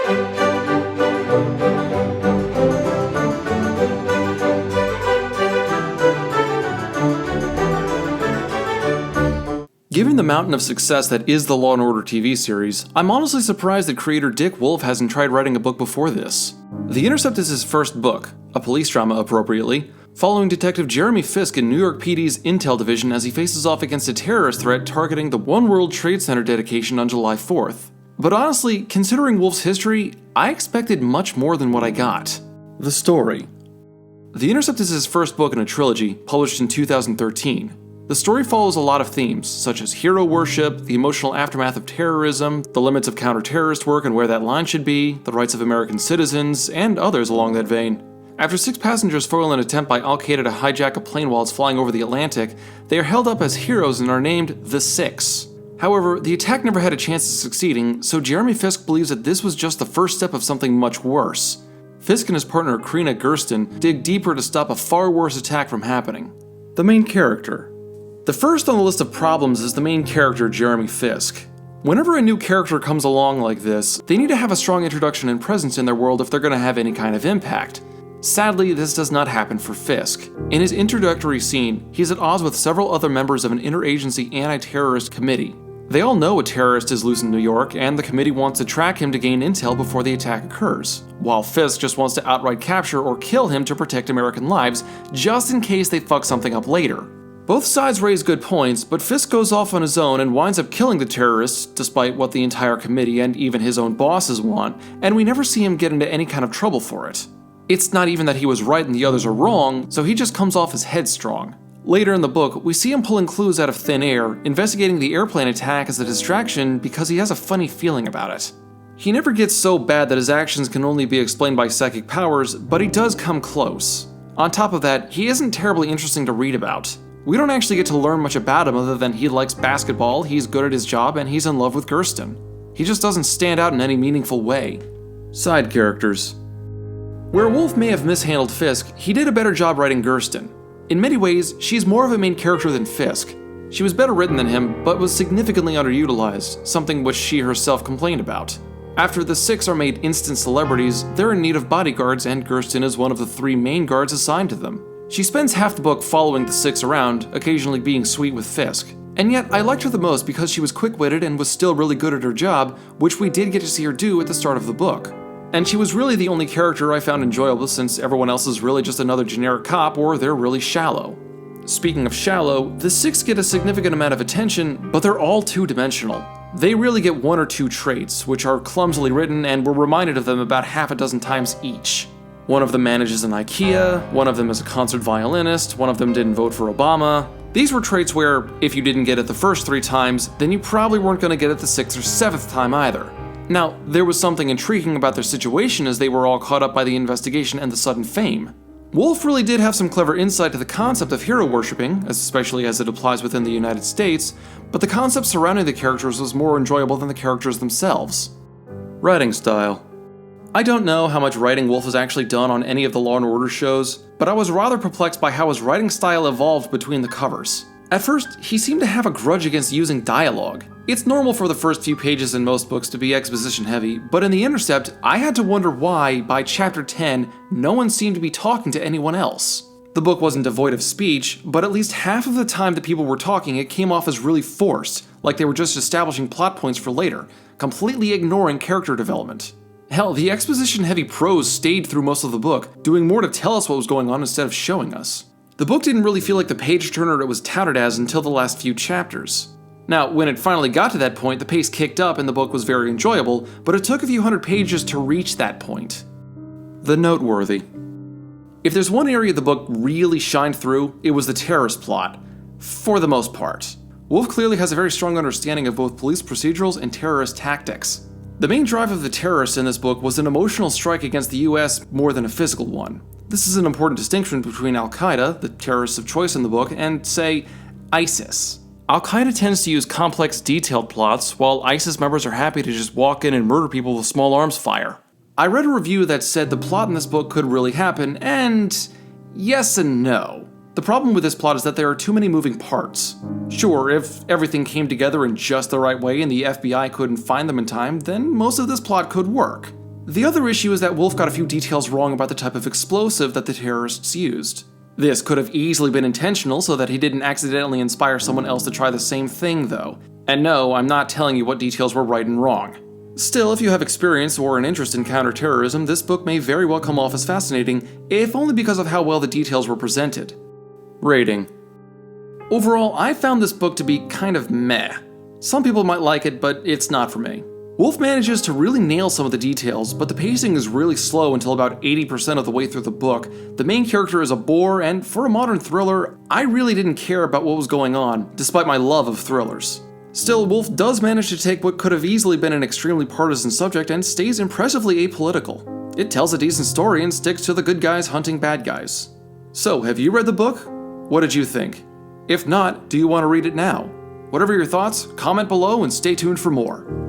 Given the mountain of success that is the Law & Order TV series, I'm honestly surprised that creator Dick Wolf hasn't tried writing a book before this. The Intercept is his first book, a police drama appropriately, following Detective Jeremy Fisk in New York PD's Intel Division as he faces off against a terrorist threat targeting the One World Trade Center dedication on July 4th. But honestly, considering Wolf's history, I expected much more than what I got. The story. The Intercept is his first book in a trilogy, published in 2013. The story follows a lot of themes, such as hero worship, the emotional aftermath of terrorism, the limits of counter-terrorist work and where that line should be, the rights of American citizens, and others along that vein. After 6 passengers foil an attempt by Al-Qaeda to hijack a plane while it's flying over the Atlantic, they are held up as heroes and are named the Six. However, the attack never had a chance of succeeding, so Jeremy Fisk believes that this was just the first step of something much worse. Fisk and his partner Karina Gersten dig deeper to stop a far worse attack from happening. The main character. The first on the list of problems is the main character, Jeremy Fisk. Whenever a new character comes along like this, they need to have a strong introduction and presence in their world if they're going to have any kind of impact. Sadly, this does not happen for Fisk. In his introductory scene, he is at odds with several other members of an interagency anti-terrorist committee. They all know a terrorist is loose in New York, and the committee wants to track him to gain intel before the attack occurs, while Fisk just wants to outright capture or kill him to protect American lives, just in case they fuck something up later. Both sides raise good points, but Fisk goes off on his own and winds up killing the terrorists, despite what the entire committee and even his own bosses want, and we never see him get into any kind of trouble for it. It's not even that he was right and the others are wrong, so he just comes off as headstrong. Later in the book, we see him pulling clues out of thin air, investigating the airplane attack as a distraction because he has a funny feeling about it. He never gets so bad that his actions can only be explained by psychic powers, but he does come close. On top of that, he isn't terribly interesting to read about. We don't actually get to learn much about him other than he likes basketball, he's good at his job, and he's in love with Gersten. He just doesn't stand out in any meaningful way. Side characters. Where Wolf may have mishandled Fisk, he did a better job writing Gersten. In many ways, she's more of a main character than Fisk. She was better written than him, but was significantly underutilized, something which she herself complained about. After the Six are made instant celebrities, they're in need of bodyguards, and Gersten is one of the 3 main guards assigned to them. She spends half the book following the Six around, occasionally being sweet with Fisk. And yet, I liked her the most because she was quick-witted and was still really good at her job, which we did get to see her do at the start of the book. And she was really the only character I found enjoyable since everyone else is really just another generic cop or they're really shallow. Speaking of shallow, the Six get a significant amount of attention, but they're all two-dimensional. They really get 1 or 2 traits, which are clumsily written and we're reminded of them about half a dozen times each. One of them manages an IKEA, one of them is a concert violinist, one of them didn't vote for Obama. These were traits where, if you didn't get it the first 3 times, then you probably weren't going to get it the 6th or 7th time either. Now, there was something intriguing about their situation as they were all caught up by the investigation and the sudden fame. Wolf really did have some clever insight to the concept of hero worshipping, especially as it applies within the United States, but the concept surrounding the characters was more enjoyable than the characters themselves. Writing style. I don't know how much writing Wolf has actually done on any of the Law & Order shows, but I was rather perplexed by how his writing style evolved between the covers. At first, he seemed to have a grudge against using dialogue. It's normal for the first few pages in most books to be exposition heavy, but in The Intercept, I had to wonder why, by chapter 10, no one seemed to be talking to anyone else. The book wasn't devoid of speech, but at least half of the time that people were talking, it came off as really forced, like they were just establishing plot points for later, completely ignoring character development. Hell, the exposition-heavy prose stayed through most of the book, doing more to tell us what was going on instead of showing us. The book didn't really feel like the page-turner it was touted as until the last few chapters. Now, when it finally got to that point, the pace kicked up and the book was very enjoyable, but it took a few hundred pages to reach that point. The noteworthy. If there's one area the book really shined through, it was the terrorist plot. For the most part. Wolf clearly has a very strong understanding of both police procedurals and terrorist tactics. The main drive of the terrorists in this book was an emotional strike against the US more than a physical one. This is an important distinction between Al-Qaeda, the terrorists of choice in the book, and, say, ISIS. Al-Qaeda tends to use complex, detailed plots, while ISIS members are happy to just walk in and murder people with small arms fire. I read a review that said the plot in this book could really happen, and yes and no. The problem with this plot is that there are too many moving parts. Sure, if everything came together in just the right way and the FBI couldn't find them in time, then most of this plot could work. The other issue is that Wolf got a few details wrong about the type of explosive that the terrorists used. This could have easily been intentional so that he didn't accidentally inspire someone else to try the same thing, though. And no, I'm not telling you what details were right and wrong. Still, if you have experience or an interest in counterterrorism, this book may very well come off as fascinating, if only because of how well the details were presented. Rating. Overall, I found this book to be kind of meh. Some people might like it, but it's not for me. Wolf manages to really nail some of the details, but the pacing is really slow until about 80% of the way through the book. The main character is a bore, and for a modern thriller, I really didn't care about what was going on, despite my love of thrillers. Still, Wolf does manage to take what could have easily been an extremely partisan subject and stays impressively apolitical. It tells a decent story and sticks to the good guys hunting bad guys. So, have you read the book? What did you think? If not, do you want to read it now? Whatever your thoughts, comment below and stay tuned for more.